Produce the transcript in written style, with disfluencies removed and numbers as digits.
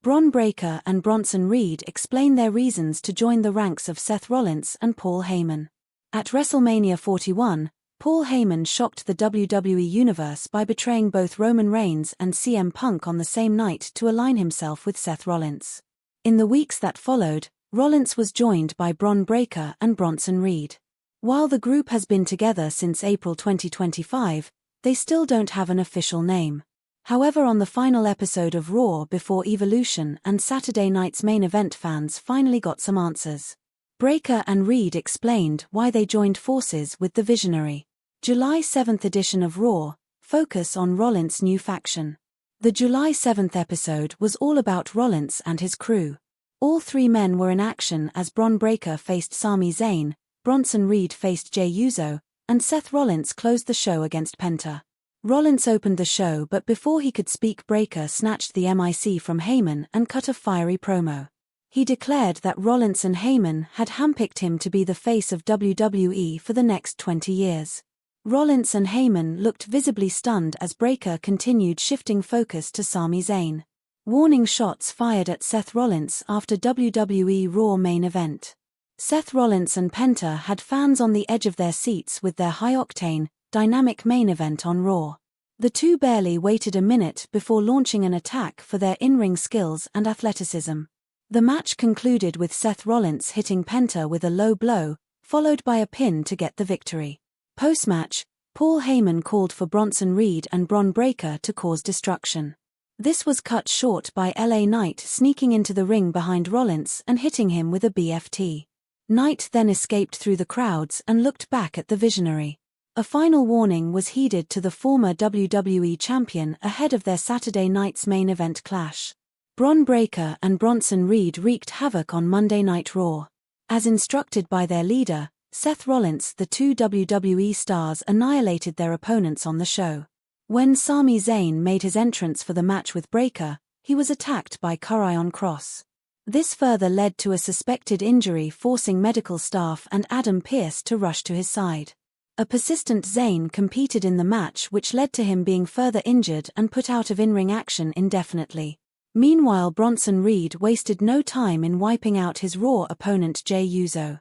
Bron Breakker and Bronson Reed explain their reasons to join the ranks of Seth Rollins and Paul Heyman. At WrestleMania 41, Paul Heyman shocked the WWE Universe by betraying both Roman Reigns and CM Punk on the same night to align himself with Seth Rollins. In the weeks that followed, Rollins was joined by Bron Breakker and Bronson Reed. While the group has been together since April 2025, they still don't have an official name. However, on the final episode of Raw before Evolution and Saturday night's main event, fans finally got some answers. Breakker and Reed explained why they joined forces with the Visionary. July 7th edition of Raw, focus on Rollins' new faction. The July 7th episode was all about Rollins and his crew. All three men were in action as Bron Breakker faced Sami Zayn, Bronson Reed faced Jey Uso, and Seth Rollins closed the show against Penta. Rollins opened the show, but before he could speak, Breakker snatched the mic from Heyman and cut a fiery promo. He declared that Rollins and Heyman had handpicked him to be the face of WWE for the next 20 years. Rollins and Heyman looked visibly stunned as Breakker continued shifting focus to Sami Zayn. Warning shots fired at Seth Rollins after WWE Raw main event. Seth Rollins and Penta had fans on the edge of their seats with their high-octane, dynamic main event on Raw. The two barely waited a minute before launching an attack for their in-ring skills and athleticism. The match concluded with Seth Rollins hitting Penta with a low blow, followed by a pin to get the victory. Post-match, Paul Heyman called for Bronson Reed and Bron Breakker to cause destruction. This was cut short by LA Knight sneaking into the ring behind Rollins and hitting him with a BFT. Knight then escaped through the crowds and looked back at the Visionary. A final warning was heeded to the former WWE champion ahead of their Saturday night's main event clash. Bron Breakker and Bronson Reed wreaked havoc on Monday Night Raw. As instructed by their leader, Seth Rollins, the two WWE stars annihilated their opponents on the show. When Sami Zayn made his entrance for the match with Breakker, he was attacked by Karrion Kross. This further led to a suspected injury, forcing medical staff and Adam Pearce to rush to his side. A persistent Zayn competed in the match, which led to him being further injured and put out of in-ring action indefinitely. Meanwhile, Bronson Reed wasted no time in wiping out his Raw opponent Jey Uso.